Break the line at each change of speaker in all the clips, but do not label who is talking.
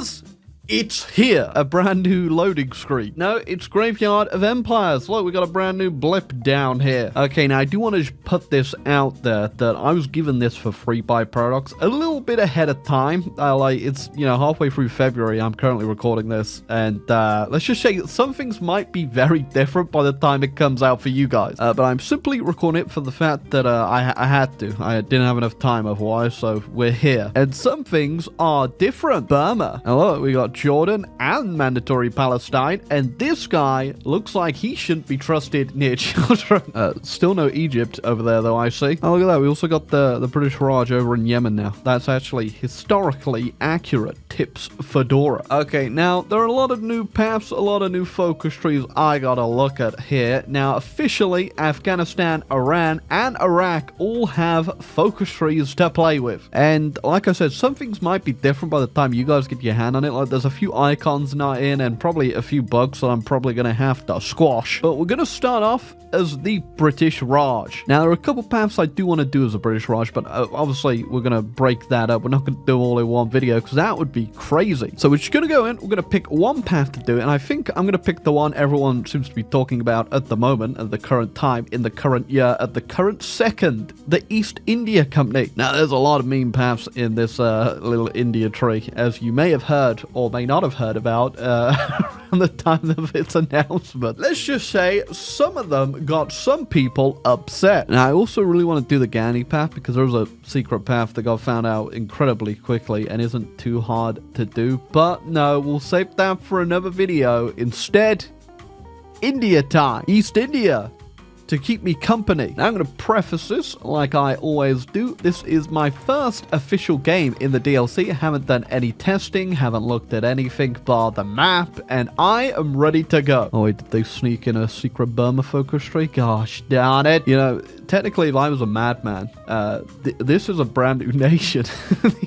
guys, it's here. A brand new loading screen. No, it's Graveyard of Empires. Look, we got a brand new blip down here. Okay, now I do want to put this out there that I was given this for free by Paradox a little bit ahead of time. It's, you know, halfway through February. I'm currently recording this. And let's just say some things might be very different by the time it comes out for you guys. But I'm simply recording it for the fact that I had to. I didn't have enough time otherwise, so we're here. And some things are different. Burma. And look, we got Jordan and mandatory Palestine, and this guy looks like he shouldn't be trusted near children. Still no Egypt over there though, I see. Oh, look at that, we also got the British Raj over in Yemen now. That's actually historically accurate. Tips Fedora. Okay, now there are a lot of new paths, a lot of new focus trees I gotta look at here. Now officially Afghanistan, Iran and Iraq all have focus trees to play with, and like I said, some things might be different by the time you guys get your hand on it. Like there's a few icons not in and probably a few bugs that I'm probably gonna have to squash, but we're gonna start off as the British Raj. Now there are a couple paths I do want to do as a British Raj, but obviously we're gonna break that up. We're not gonna do all in one video because that would be crazy. So we're just gonna go in, we're gonna pick one path to do it, and I think I'm gonna pick the one everyone seems to be talking about at the moment, at the current time, in the current year, at the current second, the East India Company. Now there's a lot of meme paths in this little India tree, as you may have heard or may not have heard about around the time of its announcement. Let's just say some of them got some people upset. Now I also really want to do the Gandhi path because there's a secret path that got found out incredibly quickly and isn't too hard to do, but no, we'll save that for another video. Instead, India time. East India to keep me company. Now I'm going to preface this like I always do. This is my first official game in the DLC. I haven't done any testing, haven't looked at anything bar the map, and I am ready to go. Oh wait, did they sneak in a secret Burma focus tree? Gosh darn it. You know, technically if I was a madman, this is a brand new nation.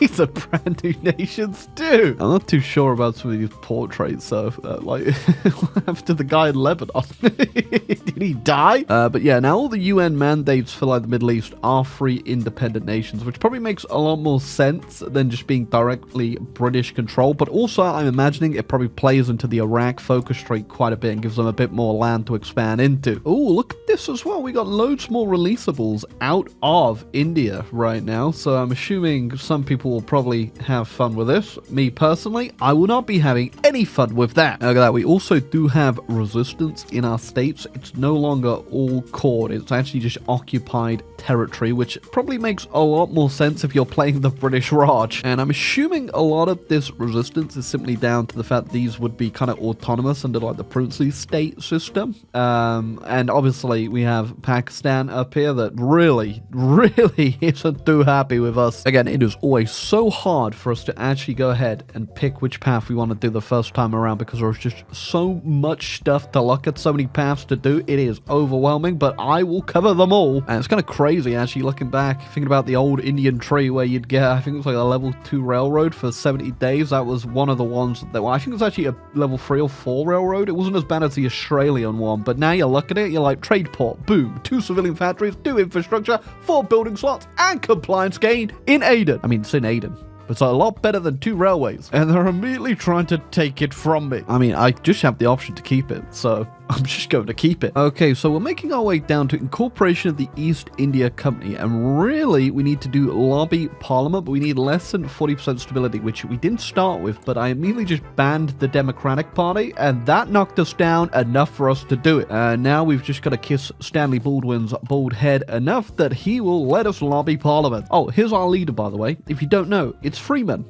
These are brand new nations too. I'm not too sure about some of these portraits, so like what happened to the guy in Lebanon? Did he die? But yeah, now all the UN mandates for like the Middle East are free independent nations, which probably makes a lot more sense than just being directly British control. But also I'm imagining it probably plays into the Iraq focus tree quite a bit and gives them a bit more land to expand into. Oh, look at this as well. We got loads more releasables out of India right now. So I'm assuming some people will probably have fun with this. Me personally, I will not be having any fun with that. Look at that. We also do have resistance in our states. It's no longer all core, it's actually just occupied territory, which probably makes a lot more sense if you're playing the British Raj. And I'm assuming a lot of this resistance is simply down to the fact these would be kind of autonomous under like the princely state system. And obviously we have Pakistan up here that really isn't too happy with us. Again, it is always so hard for us to actually go ahead and pick which path we want to do the first time around because there's just so much stuff to look at, so many paths to do. It is overwhelming, but I will cover them all. And it's kind of crazy actually looking back, thinking about the old Indian tree where you'd get, I think it was like a level 2 railroad for 70 days. That was one of the ones that, well, I think it was actually a level 3 or 4 railroad. It wasn't as bad as the Australian one, but now you look at it, you're like, trade port, boom, 2 civilian factories, 2 infrastructure, 4 building slots, and compliance gained in Aden. I mean, it's in Aden. It's a lot better than 2 railways, and they're immediately trying to take it from me. I mean, I just have the option to keep it, so I'm just going to keep it. Okay, so we're making our way down to incorporation of the East India Company, and really we need to do lobby parliament, but we need less than 40% stability, which we didn't start with, but I immediately just banned the Democratic Party, and that knocked us down enough for us to do it. Now we've just got to kiss Stanley Baldwin's bald head enough that he will let us lobby parliament. Oh, here's our leader, by the way. If you don't know, it's Freeman.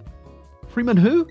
Freeman who?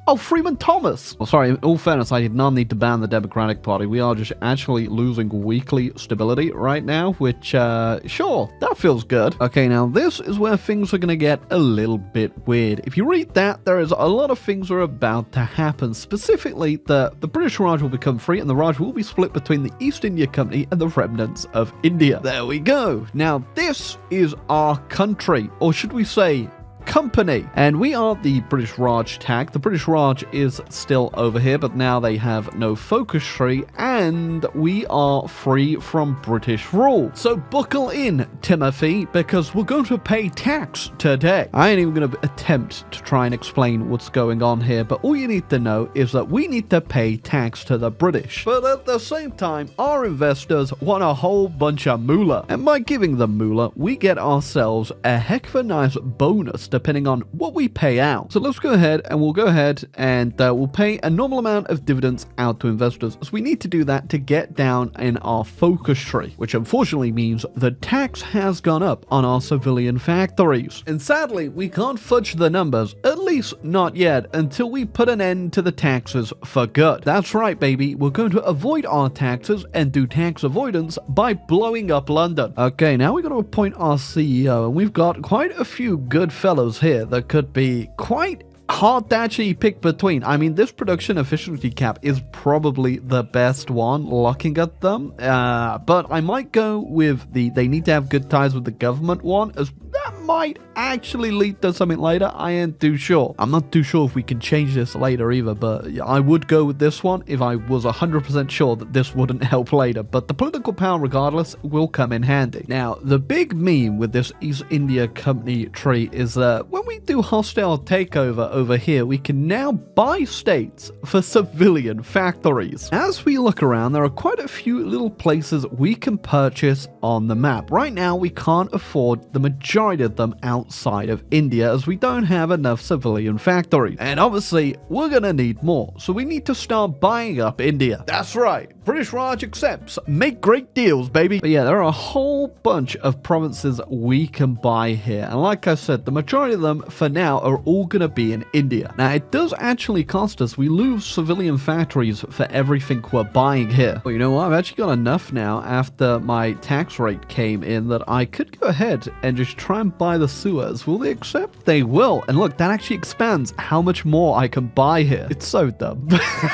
Oh, Freeman Thomas. Well, sorry, in all fairness, I did not need to ban the Democratic Party. We are just actually losing weekly stability right now, which, sure, that feels good. Okay, now this is where things are going to get a little bit weird. If you read that, there is a lot of things are about to happen. Specifically, the British Raj will become free, and the Raj will be split between the East India Company and the remnants of India. There we go. Now, this is our country, or should we say, company. And we are the British Raj tag. The British Raj is still over here, but now they have no focus tree, and we are free from British rule. So buckle in, Timothy, because we're going to pay tax today. I ain't even going to attempt to try and explain what's going on here, but all you need to know is that we need to pay tax to the British. But at the same time, our investors want a whole bunch of moolah. And by giving them moolah, we get ourselves a heck of a nice bonus depending on what we pay out. So let's go ahead and we'll pay a normal amount of dividends out to investors. So we need to do that to get down in our focus tree, which unfortunately means the tax has gone up on our civilian factories. And sadly, we can't fudge the numbers, at least not yet, until we put an end to the taxes for good. That's right, baby. We're going to avoid our taxes and do tax avoidance by blowing up London. Okay, now we're going to appoint our CEO, and we've got quite a few good fellows here that could be quite hard to actually pick between. I mean, this production efficiency cap is probably the best one looking at them, but I might go with they need to have good ties with the government one, as that might actually lead to something later. I ain't too sure. I'm not too sure if we can change this later either, but I would go with this one if I was 100% sure that this wouldn't help later. But the political power, regardless, will come in handy. Now, the big meme with this East India Company tree is that when we do hostile takeover over here, we can now buy states for civilian factories. As we look around, there are quite a few little places we can purchase on the map. Right now, we can't afford the majority of them outside of India, as we don't have enough civilian factories. And obviously, we're gonna need more, so we need to start buying up India. That's right, British Raj accepts. Make great deals, baby. But yeah, there are a whole bunch of provinces we can buy here, and like I said, the majority of them for now are all gonna be in India. Now, it does actually cost us. We lose civilian factories for everything we're buying here. Well, you know what? I've actually got enough now after my tax rate came in that I could go ahead and just try and buy the sewers. Will they accept? They will. And look, that actually expands how much more I can buy here. It's so dumb.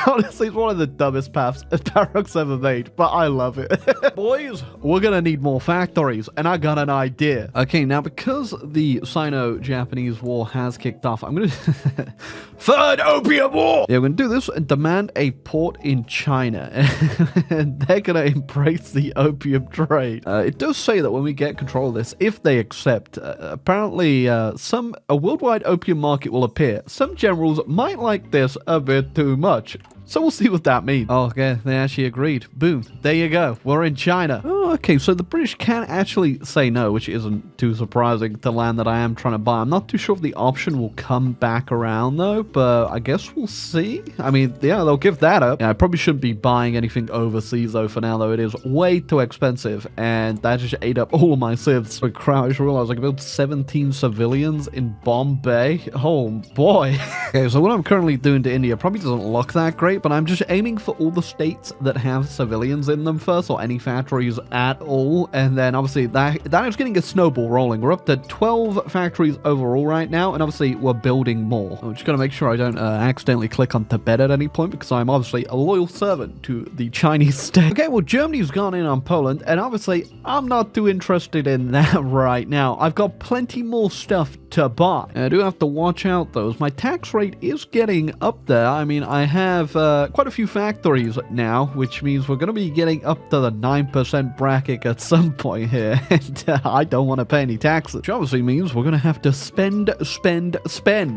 Honestly, it's one of the dumbest paths Paradox ever made, but I love it. Boys, we're gonna need more factories, and I got an idea. Okay, now because the Sino-Japanese war has kicked off, I'm gonna Third Opium War! Yeah, we're gonna do this and demand a port in China. And they're gonna embrace the opium trade. It does say that when we get control of this, if they accept, apparently a worldwide opium market will appear. Some generals might like this a bit too much. So we'll see what that means. Oh, okay, they actually agreed. Boom. There you go. We're in China. Oh, okay, so the British can actually say no, which isn't too surprising to land that I am trying to buy. I'm not too sure if the option will come back around, though, but I guess we'll see. I mean, yeah, they'll give that up. Yeah, I probably shouldn't be buying anything overseas, though, for now, though. It is way too expensive, and that just ate up all of my civs. But crap, I just realized I can build 17 civilians in Bombay. Oh, boy. Okay, so what I'm currently doing to India probably doesn't look that great, but I'm just aiming for all the states that have civilians in them first, or any factories at all, and then obviously that is getting a snowball rolling. We're up to 12 factories overall right now, and obviously we're building more. I'm just gonna make sure I don't accidentally click on Tibet at any point, because I'm obviously a loyal servant to the Chinese state. Okay, well, Germany's gone in on Poland, and obviously I'm not too interested in that right now. I've got plenty more stuff to buy. I do have to watch out, though, as my tax rate is getting up there. I mean, I have quite a few factories now, which means we're going to be getting up to the 9% bracket at some point here, and I don't want to pay any taxes, which obviously means we're going to have to spend.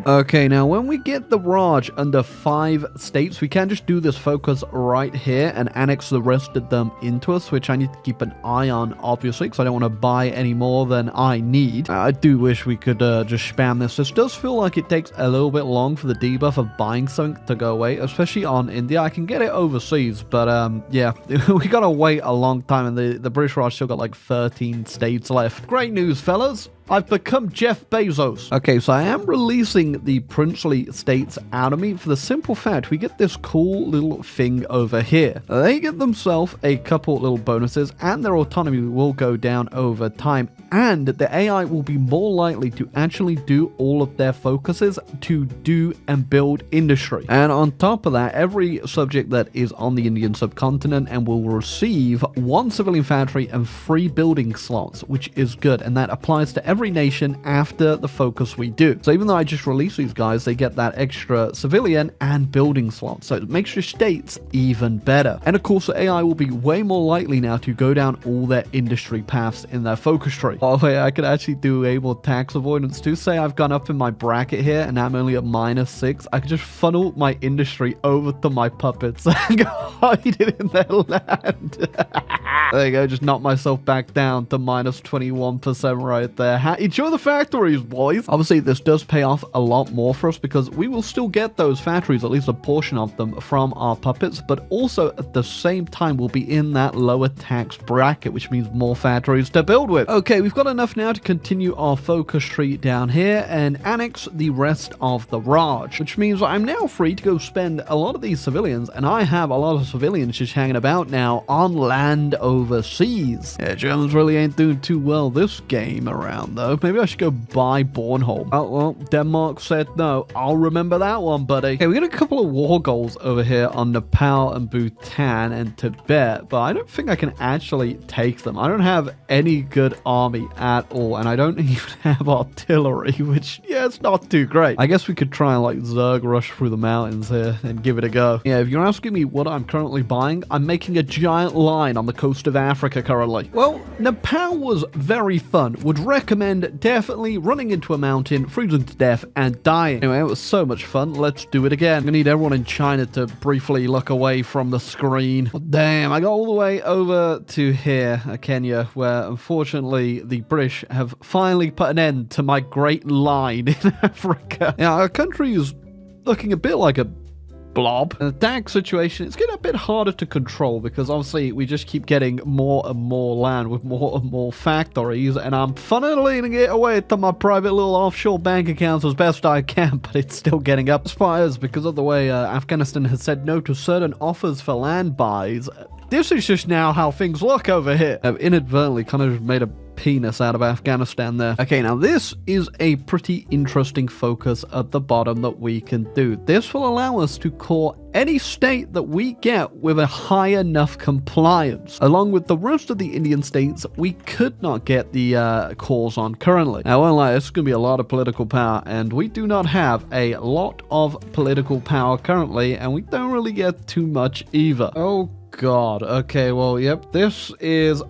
Okay, now when we get the Raj under 5 states, we can just do this focus right here and annex the rest of them into us, which I need to keep an eye on, obviously, because I don't want to buy any more than I need. I do wish we could just spam this. This does feel like it takes a little bit long for the debuff of buying something to go away, especially on India. I can get it overseas, but yeah, we gotta wait a long time, and the British Raj still got like 13 states left. Great news, fellas. I've become Jeff Bezos. Okay, so I am releasing the princely states out of me for the simple fact we get this cool little thing over here. They get themselves a couple little bonuses, and their autonomy will go down over time, and the AI will be more likely to actually do all of their focuses to do and build industry. And on top of that, every subject that is on the Indian subcontinent and will receive 1 civilian factory and 3 building slots, which is good, and that applies to every every nation after the focus we do. So even though I just release these guys, they get that extra civilian and building slot. So it makes your states even better. And of course, the AI will be way more likely now to go down all their industry paths in their focus tree. Oh wait, I could actually do able tax avoidance too. Say I've gone up in my bracket here and I'm only at -6. I could just funnel my industry over to my puppets and hide it in their land. There you go, just knock myself back down to -21% right there. Enjoy the factories, boys. Obviously, this does pay off a lot more for us because we will still get those factories, at least a portion of them, from our puppets, but also at the same time we'll be in that lower tax bracket, which means more factories to build with. Okay, we've got enough now to continue our focus tree down here and annex the rest of the Raj, which means I'm now free to go spend a lot of these civilians, and I have a lot of civilians just hanging about now on land overseas. Yeah, Germans really ain't doing too well this game around, though. Maybe I should go buy Bornholm. Oh, well, Denmark said no. I'll remember that one, buddy. Okay, we got a couple of war goals over here on Nepal and Bhutan and Tibet, but I don't think I can actually take them. I don't have any good army at all, and I don't even have artillery, which, yeah, it's not too great. I guess we could try and, like, Zerg rush through the mountains here and give it a go. Yeah, if you're asking me what I'm currently buying, I'm making a giant line on the coast of Africa currently. Well, Nepal was very fun. Would recommend definitely running into a mountain, freezing to death, and dying. Anyway, it was so much fun. Let's do it again. I need everyone in China to briefly look away from the screen. Oh, damn, I got all the way over to here, Kenya, where unfortunately the British have finally put an end to my great line in Africa. Yeah, our country is looking a bit like a blob. The tax situation, it's getting a bit harder to control because obviously we just keep getting more and more land with more and more factories, and I'm funneling it away to my private little offshore bank accounts as best I can, but it's still getting up. Spires because of the way Afghanistan has said no to certain offers for land buys. This is just now how things look over here. I've inadvertently kind of made a penis out of Afghanistan there. Okay, now this is a pretty interesting focus at the bottom that we can do. This will allow us to core any state that we get with a high enough compliance. Along with the rest of the Indian states, we could not get the cores on currently. Now, I won't lie, this is going to be a lot of political power, and we do not have a lot of political power currently, and we don't really get too much either. Oh, God. Okay, well, yep, this is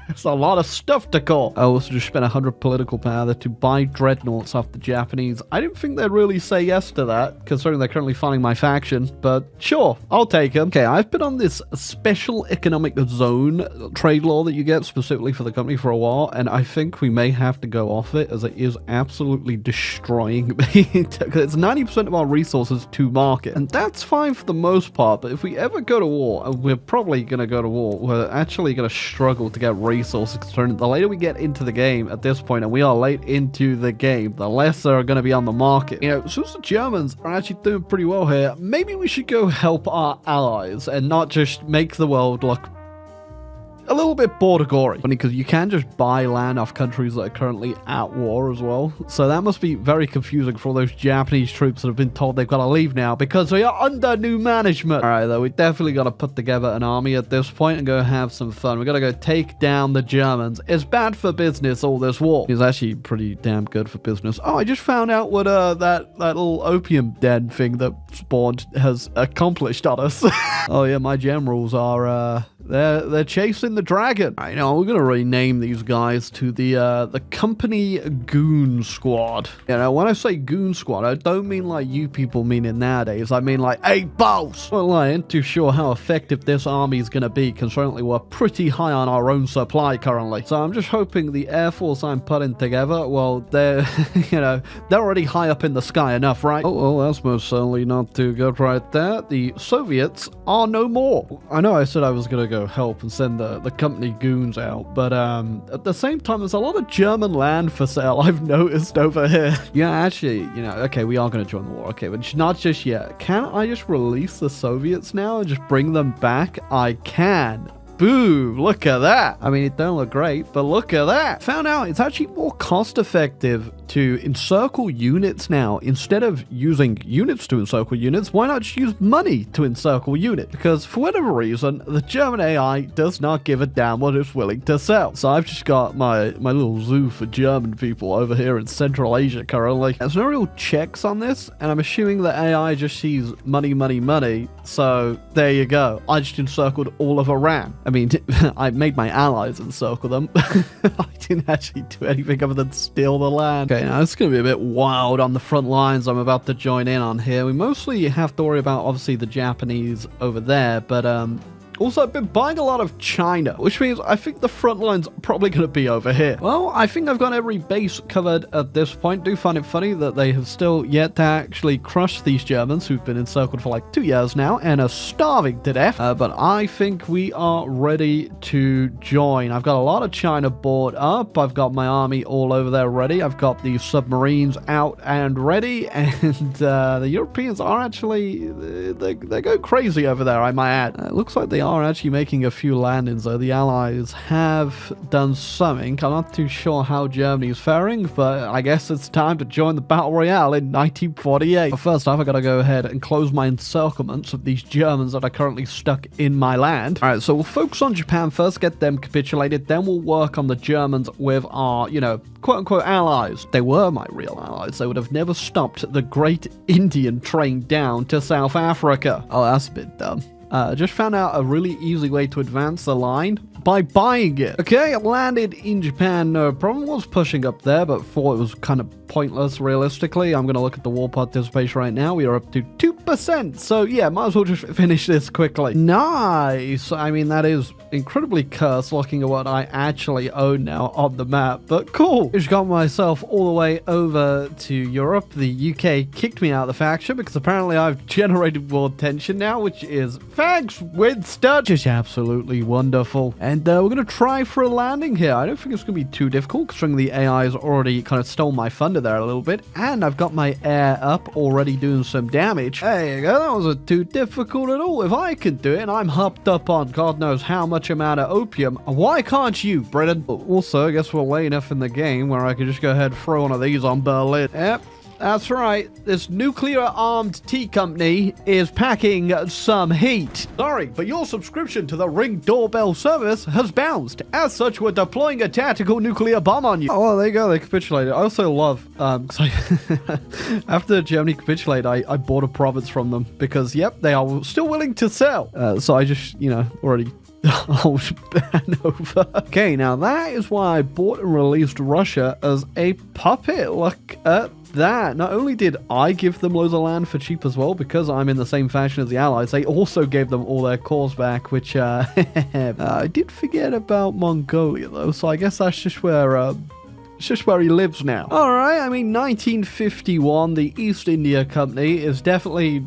it's a lot of stuff to call. I also just spent 100 political power to buy dreadnoughts off the Japanese. I didn't think they'd really say yes to that, considering they're currently funding my faction, but sure, I'll take them. Okay, I've been on this special economic zone trade law that you get specifically for the company for a while, and I think we may have to go off it, as it is absolutely destroying me. It's 90% of our resources to market, and that's fine for the most part, but if we ever go to war, and we're probably going to go to war, we're actually going to struggle to get resources concerned. The later we get into the game at this point, and we are late into the game, the less are going to be on the market. You know, since the Germans are actually doing pretty well here, maybe we should go help our allies and not just make the world look a little bit border-gory. Funny, because you can just buy land off countries that are currently at war as well. So that must be very confusing for all those Japanese troops that have been told they've got to leave now because we are under new management. All right, though, we definitely got to put together an army at this point and go have some fun. We got to go take down the Germans. It's bad for business, all this war. It's actually pretty damn good for business. Oh, I just found out what that little opium den thing that spawned has accomplished on us. Oh, yeah, my generals are... They're chasing the dragon. I know, we're gonna rename these guys to the company goon squad. You know, when I say goon squad, I don't mean like you people mean it nowadays. I mean like, hey boss! Well, I ain't too sure how effective this army is gonna be, considering we're pretty high on our own supply currently. So I'm just hoping the air force I'm putting together, well, they're, you know, they're already high up in the sky enough, right? Oh, well, that's most certainly not too good right there. The Soviets are no more. I know I said I was gonna go help and send the company goons out, but at the same time there's a lot of German land for sale I've noticed over here. Yeah, actually, you know, okay, we are going to join the war, okay, but not just yet. Can I just release the Soviets now and just bring them back? I can. Boom, look at that. I mean, it don't look great, but look at that. Found out it's actually more cost effective to encircle units now. Instead of using units to encircle units, why not just use money to encircle units? Because for whatever reason, the German AI does not give a damn what it's willing to sell. So I've just got my little zoo for German people over here in Central Asia currently. There's no real checks on this, and I'm assuming that AI just sees money, money, money. So there you go. I just encircled all of Iran. I mean, I made my allies encircle them. I didn't actually do anything other than steal the land. Okay, now it's going to be a bit wild on the front lines I'm about to join in on here. We mostly have to worry about, obviously, the Japanese over there, but also, I've been buying a lot of China, which means I think the front line's probably going to be over here. Well, I think I've got every base covered at this point. Do find it funny that they have still yet to actually crush these Germans who've been encircled for like 2 years now and are starving to death. But I think we are ready to join. I've got a lot of China bought up. I've got my army all over there ready. I've got the submarines out and ready. And the Europeans are actually, they go crazy over there, I might add. It looks like they are actually making a few landings, though. The Allies have done something. I'm not too sure how Germany's faring, but I guess it's time to join the Battle Royale in 1948. But first off, I gotta go ahead and close my encirclements of these Germans that are currently stuck in my land. Alright, so we'll focus on Japan first, get them capitulated, then we'll work on the Germans with our, you know, quote-unquote allies. They were my real allies. They would have never stopped the Great Indian train down to South Africa. Oh, that's a bit dumb. Just found out a really easy way to advance the line by buying it. Okay, it landed in Japan, no problem. Was pushing up there, but thought it was kind of pointless realistically. I'm going to look at the war participation right now. We are up to 2%. So yeah, might as well just finish this quickly. Nice. I mean, that is incredibly cursed looking at what I actually own now on the map, but cool. Just got myself all the way over to Europe. The UK kicked me out of the faction because apparently I've generated world tension now, which is thanks, Winston. Just absolutely wonderful. And we're going to try for a landing here. I don't think it's going to be too difficult considering the AI has already kind of stole my thunder there a little bit, and I've got my air up already doing some damage. There you go. That wasn't too difficult at all. If I can do it, and I'm hopped up on God knows how much amount of opium, why can't you, Britain? Also, I guess we're late enough in the game where I could just go ahead and throw one of these on Berlin. Yep. That's right, this nuclear-armed tea company is packing some heat. Sorry, but your subscription to the Ring doorbell service has bounced. As such, we're deploying a tactical nuclear bomb on you. Oh, well, there you go, they capitulated. I also love, after Germany capitulated, I bought a province from them because, yep, they are still willing to sell. So I just, you know, already hold ban over. Okay, now that is why I bought and released Russia as a puppet. Look at that. Not only did I give them loads of land for cheap as well, because I'm in the same fashion as the Allies, they also gave them all their cores back, which I did forget about Mongolia though, so I guess that's just where he lives now. Alright, I mean 1951, the East India Company is definitely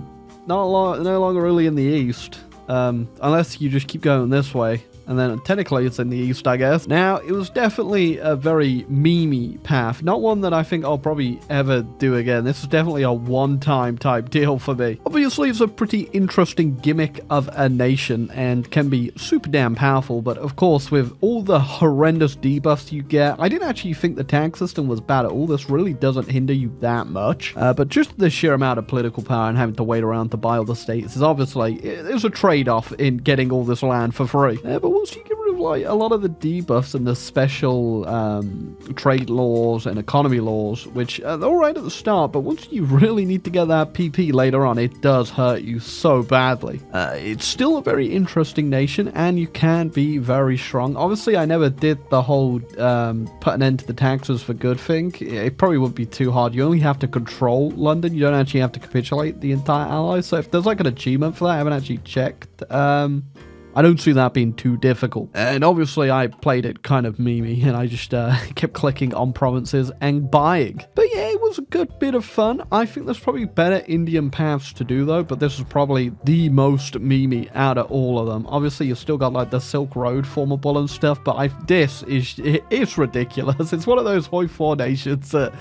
no longer really in the East, unless you just keep going this way. And then technically it's in the east, I guess. Now, it was definitely a very memey path. Not one that I think I'll probably ever do again. This is definitely a one-time type deal for me. Obviously, it's a pretty interesting gimmick of a nation and can be super damn powerful. But of course, with all the horrendous debuffs you get, I didn't actually think the tag system was bad at all. This really doesn't hinder you that much. But just the sheer amount of political power and having to wait around to buy all the states is obviously, there's a trade-off in getting all this land for free. But once you get rid of like a lot of the debuffs and the special trade laws and economy laws, which are all right at the start, but once you really need to get that PP later on, it does hurt you so badly. It's still a very interesting nation, and you can be very strong. Obviously, I never did the whole put an end to the taxes for good thing. It probably wouldn't be too hard. You only have to control London. You don't actually have to capitulate the entire Allies. So if there's like an achievement for that, I haven't actually checked. I don't see that being too difficult. And obviously I played it kind of memey, and I just kept clicking on provinces and buying. But yeah, it was a good bit of fun. I think there's probably better Indian paths to do though, but this is probably the most memey out of all of them. Obviously you still got like the Silk Road formable and stuff, but it's ridiculous. It's one of those HOI4 nations that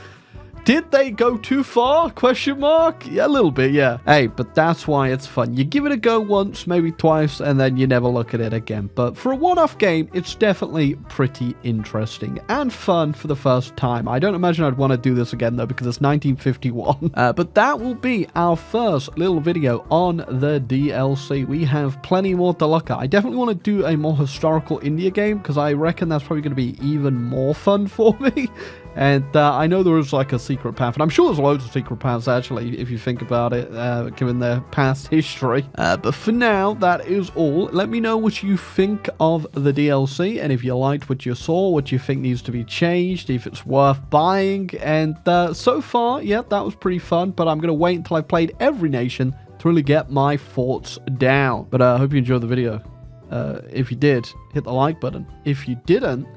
Did they go too far? Question mark? Yeah, a little bit, yeah. Hey, but that's why it's fun. You give it a go once, maybe twice, and then you never look at it again. But for a one-off game, it's definitely pretty interesting and fun for the first time. I don't imagine I'd want to do this again, though, because it's 1951. But that will be our first little video on the DLC. We have plenty more to look at. I definitely want to do a more historical India game, because I reckon that's probably going to be even more fun for me. And I know there is like a secret path, and I'm sure there's loads of secret paths actually, if you think about it, given their past history. But for now, that is all. Let me know what you think of the DLC, and if you liked what you saw, what you think needs to be changed, if it's worth buying. And so far, yeah, that was pretty fun, but I'm going to wait until I've played every nation to really get my thoughts down. But I hope you enjoyed the video. If you did, hit the like button. If you didn't,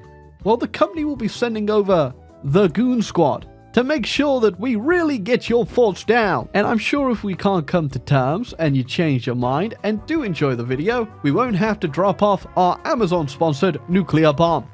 well, the company will be sending over the Goon Squad to make sure that we really get your thoughts down. And I'm sure if we can't come to terms and you change your mind and do enjoy the video, we won't have to drop off our Amazon-sponsored nuclear bomb.